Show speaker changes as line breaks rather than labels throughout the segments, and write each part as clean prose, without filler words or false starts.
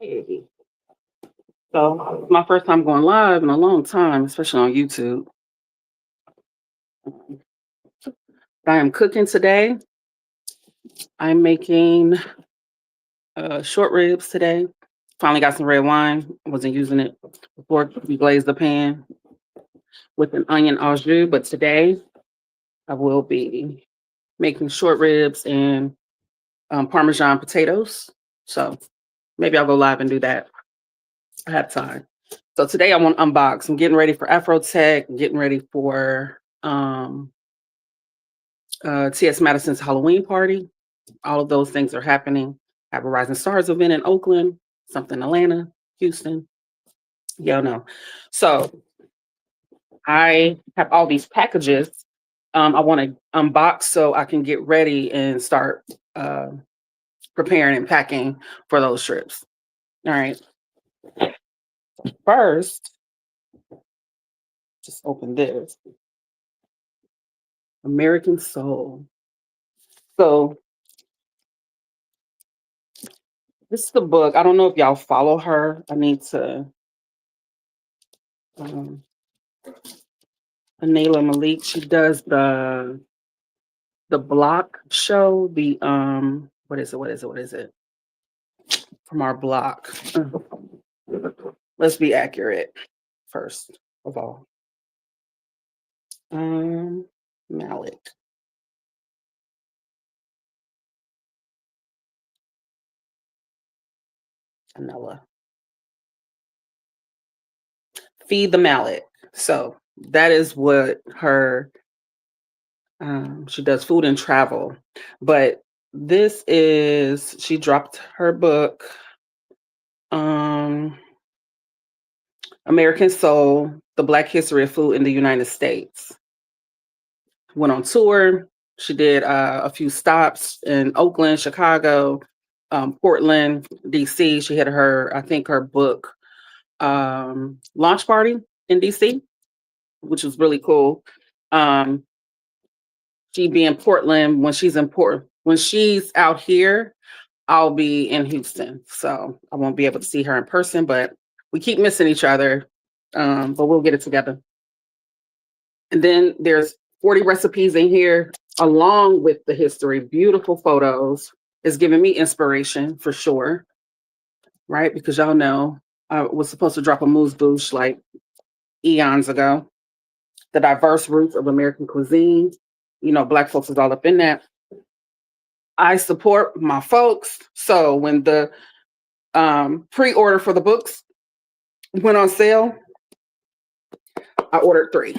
Hey. So my first time going live in a long time, especially on YouTube. I am cooking today. I'm making short ribs today. Finally got some red wine. I wasn't using it before we glazed the pan with an onion au jus, but today I will be making short ribs and Parmesan potatoes. So maybe I'll go live and do that. I have time. So today I want to unbox. I'm getting ready for Afro Tech, getting ready for T.S. Madison's Halloween party. All of those things are happening. I have a Rising Stars event in Oakland, something in Atlanta, Houston. Y'all know. So I have all these packages. I want to unbox so I can get ready and start preparing and packing for those trips. All right. First, just open this American Soul. So this is the book. I don't know if y'all follow her. I need to. Um, Anela Malik. She does the block show. The what is it? What is it? What is it? From our block. Let's be accurate first of all. Malik. Anela. Feed the mallet. So that is what her she does food and travel. But this is she dropped her book, um, American Soul, The Black History of Food in the United States. Went on tour. She did a few stops in Oakland, Chicago, Portland, DC. She had her, I think, her book launch party in DC, which was really cool. Um, she be in Portland when she's in Portland. When she's out here, I'll be in Houston, so I won't be able to see her in person. But we keep missing each other, but we'll get it together. And then there's 40 recipes in here, along with the history. Beautiful photos. It's giving me inspiration for sure, right? Because y'all know I was supposed to drop a moose bouche like eons ago. The diverse roots of American cuisine. You know, Black folks is all up in that. I support my folks. So when the pre-order for the books went on sale, I ordered 3.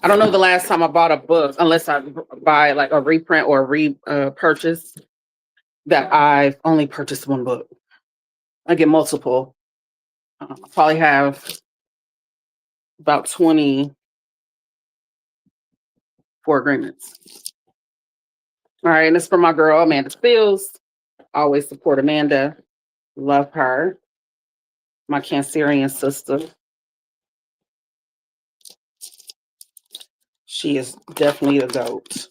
I don't know the last time I bought a book, unless I buy like a reprint or a purchase, that I've only purchased one book. I get multiple. I probably have about 20 for agreements. All right, and it's for my girl, Amanda Spills. Always support Amanda. Love her. My Cancerian sister. She is definitely a goat.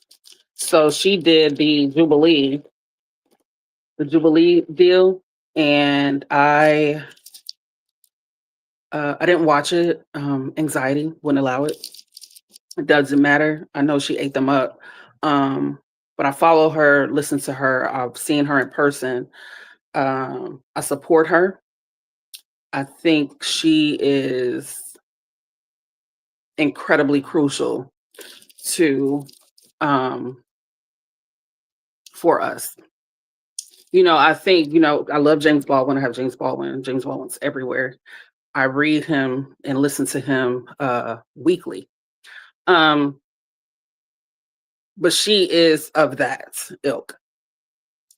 So she did the Jubilee deal, and I didn't watch it. Anxiety wouldn't allow it. It doesn't matter. I know she ate them up. But I follow her, listen to her. I've seen her in person. I support her. I think she is incredibly crucial to for us. You know, I think, I love James Baldwin. I have James Baldwin. James Baldwin's everywhere. I read him and listen to him weekly. Um, but she is of that ilk.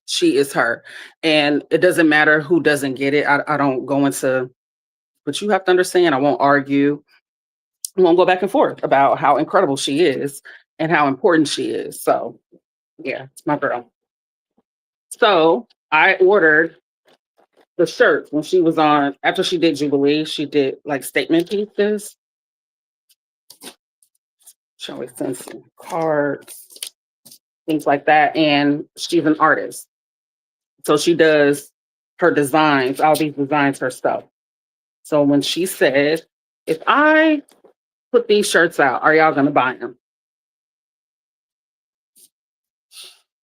She is her. And it doesn't matter who doesn't get it. I don't go into, but you have to understand, I won't argue. I won't go back and forth about how incredible she is and how important she is. So, yeah, it's my girl. So I ordered the shirts when she was on, after she did Jubilee, she did like statement pieces. She always sends some cards. things like that. And she's an artist. So she does her designs, all these designs herself. So when she said, if I put these shirts out, are y'all going to buy them?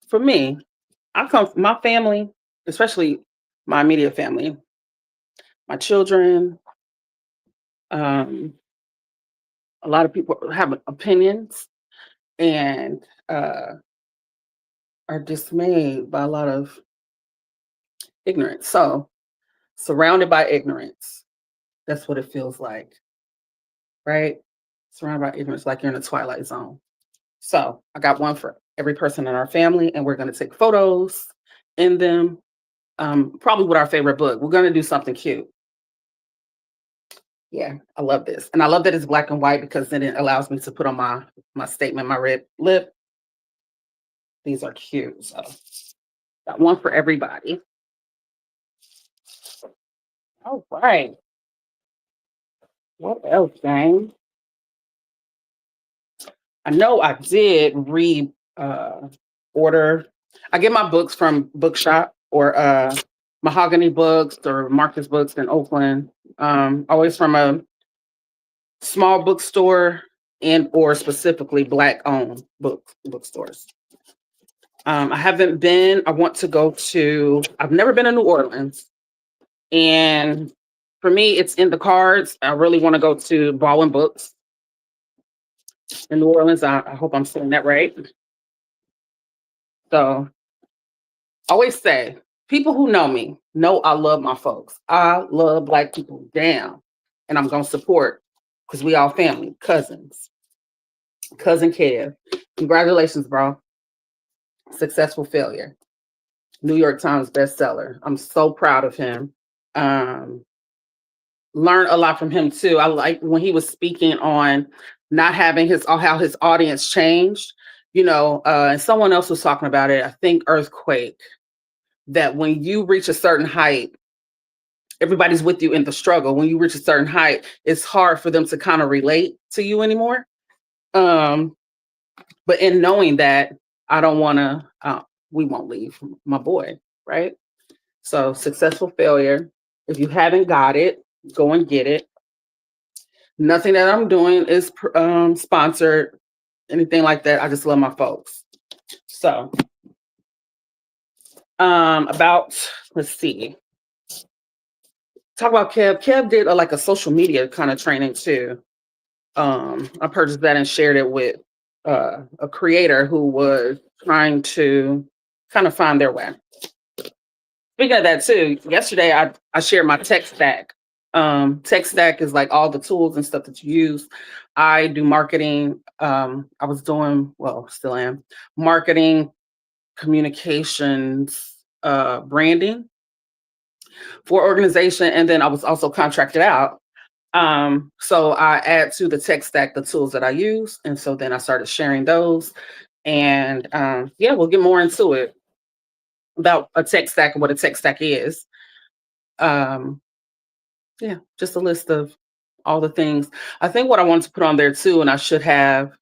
For me, I come from my family, especially my immediate family, my children. Um, a lot of people have opinions and are dismayed by a lot of ignorance. So, surrounded by ignorance, that's what it feels like, right? Surrounded by ignorance, like you're in a twilight zone. So, I got one for every person in our family, and we're going to take photos in them. Probably with our favorite book. We're going to do something cute. Yeah, I love this. And I love that it's black and white because then it allows me to put on my statement, my red lip. These are cute. So got one for everybody. All right. What else, gang? I know I did read order. I get my books from Bookshop or Mahogany Books or Marcus Books in Oakland. Always from a small bookstore and or specifically black owned bookstores. I haven't been. I want to go to. I've never been to New Orleans, and for me, it's in the cards. I really want to go to Baldwin Books in New Orleans. I hope I'm saying that right. So, I always say, people who know me know I love my folks. I love black people down, and I'm gonna support because we all family, cousins. Cousin Kev, congratulations, bro. Successful failure. New York Times bestseller. I'm so proud of him. Um, Learn a lot from him too. I like when he was speaking on not having his how his audience changed. And someone else was talking about it. I think Earthquake. That when you reach a certain height, everybody's with you in the struggle. When you reach a certain height, it's hard for them to kind of relate to you anymore. Um, but in knowing that, I don't want to. We won't leave my boy, right? So successful failure. If you haven't got it, go and get it. Nothing that I'm doing is sponsored, anything like that. I just love my folks. So, about let's see, talk about Kev. Kev did like a social media kind of training too. I purchased that and shared it with a creator who was trying to kind of find their way. Speaking of that too, yesterday I shared my tech stack. Tech stack is like all the tools and stuff that you use. I do marketing. I was doing, well, still am, marketing, communications, branding for organization, and then I was also contracted out. So I add to the tech stack the tools that I use, and so then I started sharing those. And yeah, we'll get more into it about a tech stack and what a tech stack is. Um, yeah, just a list of all the things. I think what I wanted to put on there too, and I should have,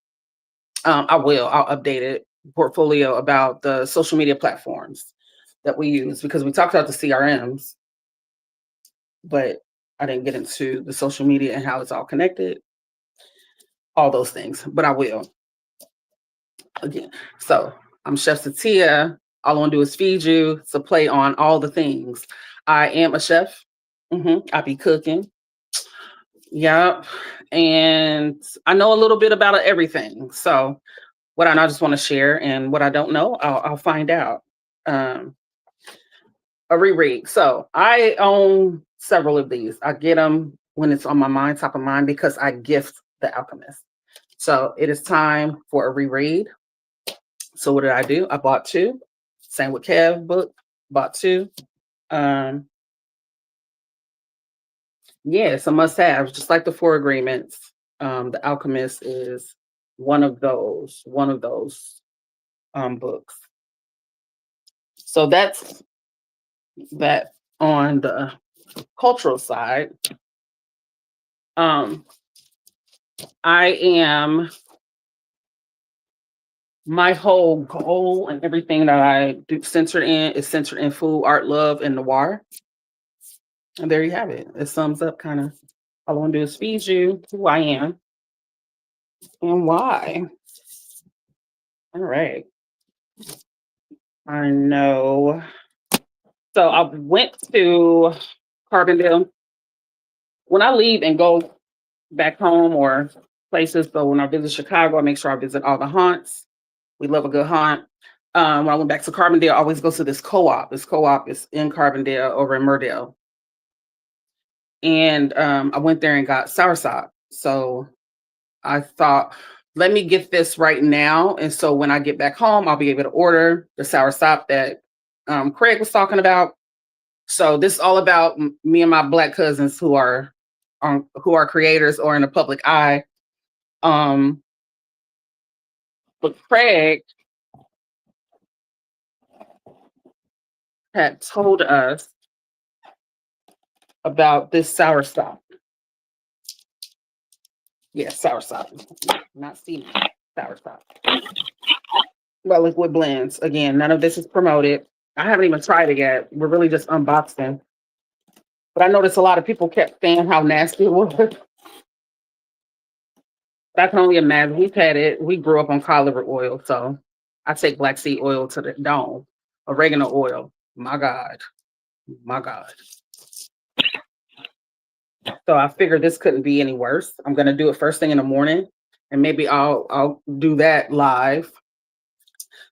I'll update it, portfolio about the social media platforms that we use because we talked about the CRMs, but I didn't get into the social media and how it's all connected, all those things, but I will again. So I'm Chef Satia. All I want to do is feed you. It's a play on all the things. I am a chef. I be cooking. Yep. And I know a little bit about everything. So what I know, I just want to share, and what I don't know, I'll find out. Um, a reread. So I own several of these. I get them when it's on my mind, top of mind, because I gift the alchemist. So it is time for a reread. So what did I do? I bought two. Same with Kev book. Bought two. Um, yeah, it's a must-have, just like the Four Agreements. The Alchemist is one of those books. So that's that on the cultural side. Um, I am my whole goal and everything that I do centered in is centered in food, art, love, and noir. And there you have it. It sums up kind of all I want to do is feed you who I am and why. All right. I know. So I went to Carbondale. When I leave and go back home or places, so when I visit Chicago, I make sure I visit all the haunts. We love a good haunt. When I went back to Carbondale, I always go to this co-op. This co-op is in Carbondale over in Murdale. And I went there and got soursop. So I thought, let me get this right now. And so when I get back home, I'll be able to order the soursop that Craig was talking about. So this is all about me and my Black cousins who are creators or in the public eye. Um, but Craig had told us about this soursop. Yes, soursop, not seaweed, soursop. Well, liquid blends. Again, none of this is promoted. I haven't even tried it yet. We're really just unboxing. But I noticed a lot of people kept saying how nasty it was. I can only imagine. We've had it. We grew up on cod liver oil, so I take black seed oil to the dome. Oregano oil. My God. My God. So I figured this couldn't be any worse. I'm gonna do it first thing in the morning, and maybe I'll do that live.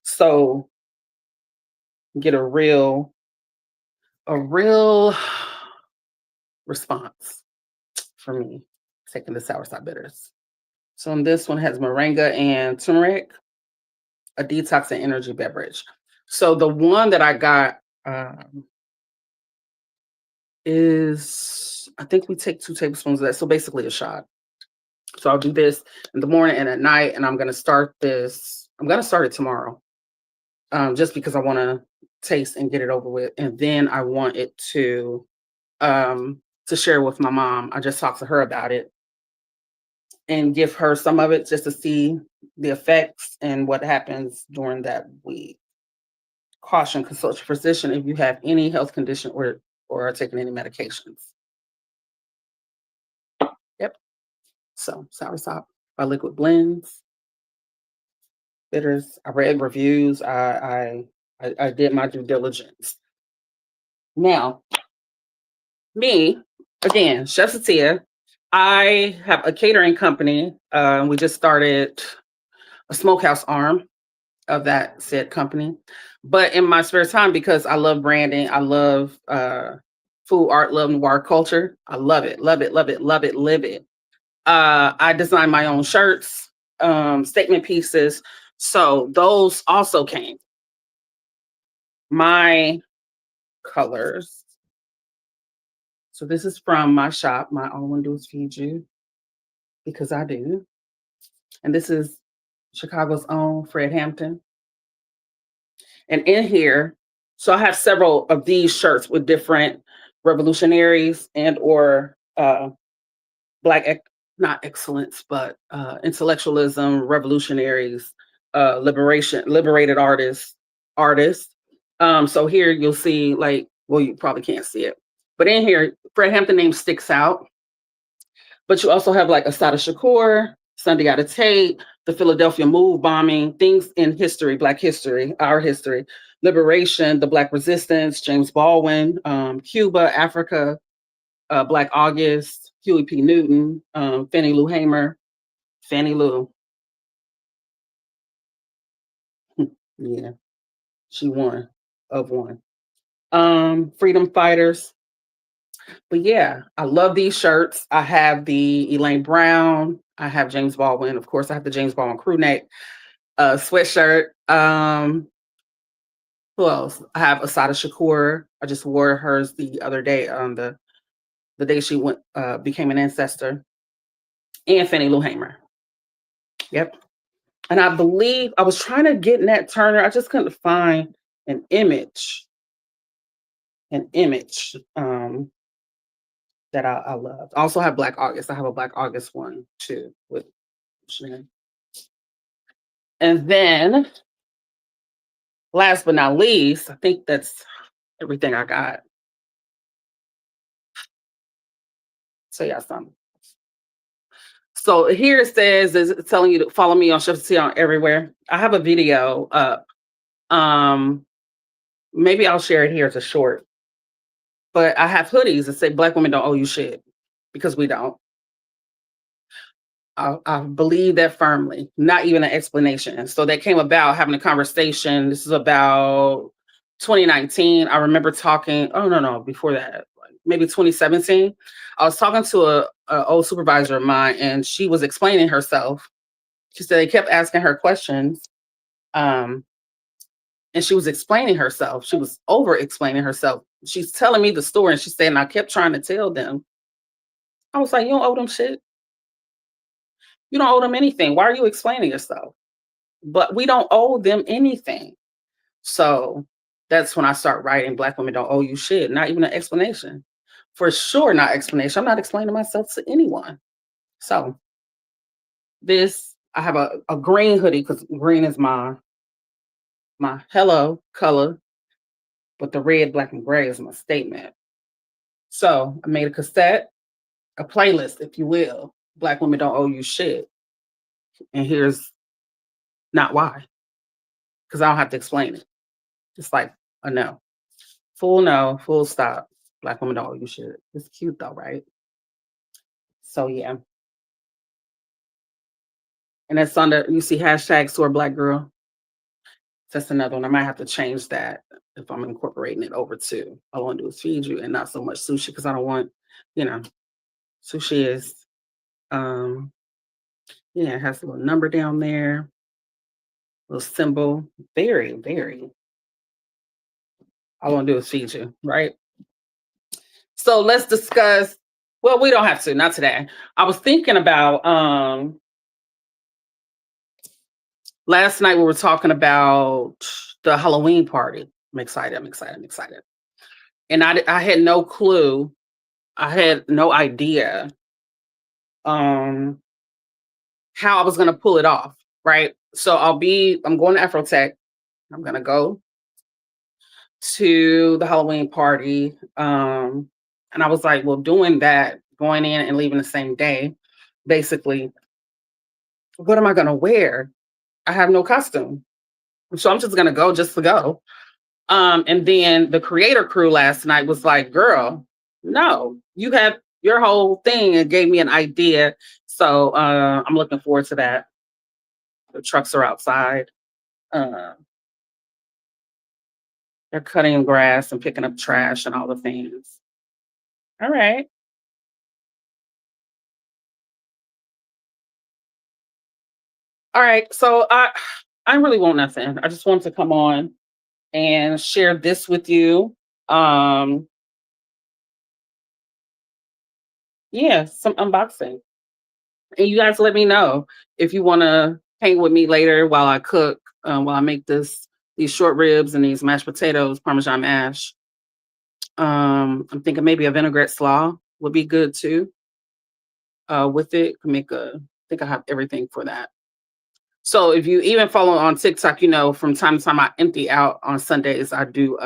So get a real response for me taking the soursop bitters. So this one has moringa and turmeric, a detox and energy beverage. So the one that I got is, I think we take 2 tablespoons of that. So basically a shot. So I'll do this in the morning and at night, and I'm gonna start this. I'm gonna start it tomorrow, just because I want to taste and get it over with, and then I want it to share with my mom. I just talked to her about it and give her some of it just to see the effects and what happens during that week. Caution: consult your physician if you have any health condition or are taking any medications. Yep. So soursop by Liquid Blends bitters. I read reviews. I did my due diligence. Now, me again, Chef Satia. I have a catering company. We just started a smokehouse arm of that said company. But in my spare time, because I love branding, I love food, art, love, noir culture. I love it, love it, love it, love it, live it. I design my own shirts, statement pieces. So those also came. My colors. So this is from my shop. My all I want to do is feed you because I do. And this is Chicago's own Fred Hampton. And in here, so I have several of these shirts with different revolutionaries and or black not excellence, but intellectualism, revolutionaries, liberated artists. So here you'll see, like, well, you probably can't see it, but in here, Fred Hampton name sticks out. But you also have like Assata Shakur, Sundiata Tate, the Philadelphia Move bombing, things in history, Black history, our history, liberation, the Black resistance, James Baldwin, Cuba, Africa, Black August, Huey P. Newton, Fannie Lou Hamer, Fannie Lou. Yeah, she won of one. Freedom fighters. But yeah, I love these shirts. I have the Elaine Brown. I have James Baldwin. Of course, I have the James Baldwin crew neck sweatshirt. Who else? I have Assata Shakur. I just wore hers the other day on the day she went became an ancestor. And Fannie Lou Hamer. Yep. And I believe I was trying to get Nat Turner. I just couldn't find an image. An image that I loved. I also have Black August. I have a Black August one too with Shannon. And then last but not least, I think that's everything I got. So yeah, some. So here it says is telling you to follow me on Chef Tia on everywhere. I have a video up. Um, maybe I'll share it here as a short. But I have hoodies that say Black women don't owe you shit because we don't. I believe that firmly, not even an explanation. So that came about having a conversation. This is about 2019. I remember talking, oh, no, before that, like maybe 2017. I was talking to a old supervisor of mine and she was explaining herself. She said they kept asking her questions. Um, and she was explaining herself. She was over explaining herself. She's telling me the story and she said, and I kept trying to tell them. I was like, you don't owe them shit. You don't owe them anything. Why are you explaining yourself? But we don't owe them anything. So that's when I start writing Black women don't owe you shit, not even an explanation. For sure, not explanation. I'm not explaining myself to anyone. So this, I have a green hoodie because green is my hello color, but the red, black, and gray is my statement. So I made a cassette, a playlist, if you will. Black women don't owe you shit. And here's not why, because I don't have to explain it. It's like a no. Full no, full stop. Black women don't owe you shit. It's cute though, right? So yeah. And that's under you see hashtag store black girl. That's another one. I might have to change that if I'm incorporating it over to all I want to do is feed you and not so much sushi because I don't want, you know, sushi is um yeah, it has a little number down there, little symbol. Very, very. All I want to do is feed you, right? So let's discuss. Well, we don't have to, not today. I was thinking about last night we were talking about the Halloween party. I'm excited. I'm excited. I'm excited. And I had no clue. I had no idea um, how I was going to pull it off. Right. So I'm going to Afrotech. I'm going to go to the Halloween party. And I was like, well, doing that, going in and leaving the same day, basically, what am I going to wear? I have no costume. So I'm just going to go just to go. And then the creator crew last night was like, girl, no, you have your whole thing and gave me an idea. So I'm looking forward to that. The trucks are outside. Uh, they're cutting grass and picking up trash and all the things. All right. All right. So I really want nothing. I just wanted to come on and share this with you. Um, yeah, some unboxing. And you guys let me know if you want to hang with me later while I cook, while I make these short ribs and these mashed potatoes, Parmesan mash. I'm thinking maybe a vinaigrette slaw would be good too. With it, can make a. I think I have everything for that. So if you even follow on TikTok, you know from time to time I empty out on Sundays. I do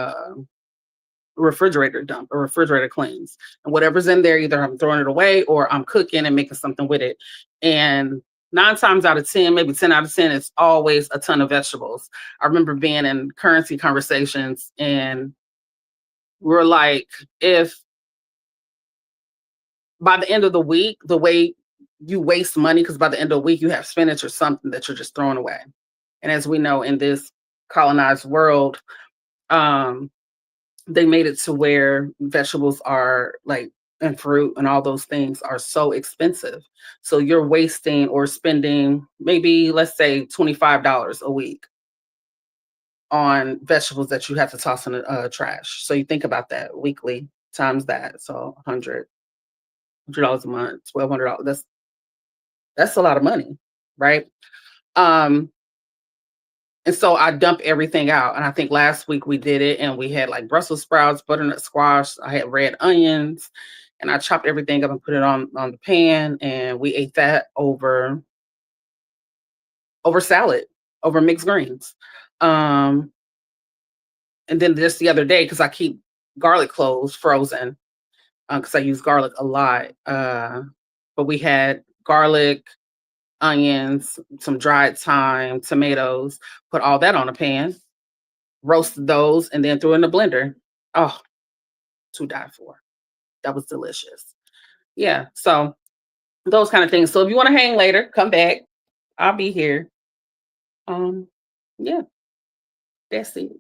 refrigerator dump or refrigerator cleans. And whatever's in there, either I'm throwing it away or I'm cooking and making something with it. And 9 times out of 10, maybe 10 out of 10, it's always a ton of vegetables. I remember being in currency conversations and we're like, if by the end of the week, the way you waste money, because by the end of the week, you have spinach or something that you're just throwing away. And as we know in this colonized world, um, they made it to where vegetables are like and fruit and all those things are so expensive. So you're wasting or spending maybe let's say $25 a week on vegetables that you have to toss in the trash. So you think about that weekly times that. So $100 a month, $1,200. That's a lot of money, right? Um, And so I dump everything out. And I think last week we did it and we had like Brussels sprouts, butternut squash. I had red onions and I chopped everything up and put it on the pan. And we ate that over salad. over mixed greens. Um, and then just the other day, because I keep garlic cloves frozen, because I use garlic a lot. But we had garlic, onions, some dried thyme, tomatoes, put all that on a pan, roasted those, and then threw in the blender. Oh, to die for. That was delicious. Yeah. So those kind of things. So if you want to hang later, come back. I'll be here. Um, yeah, that's it.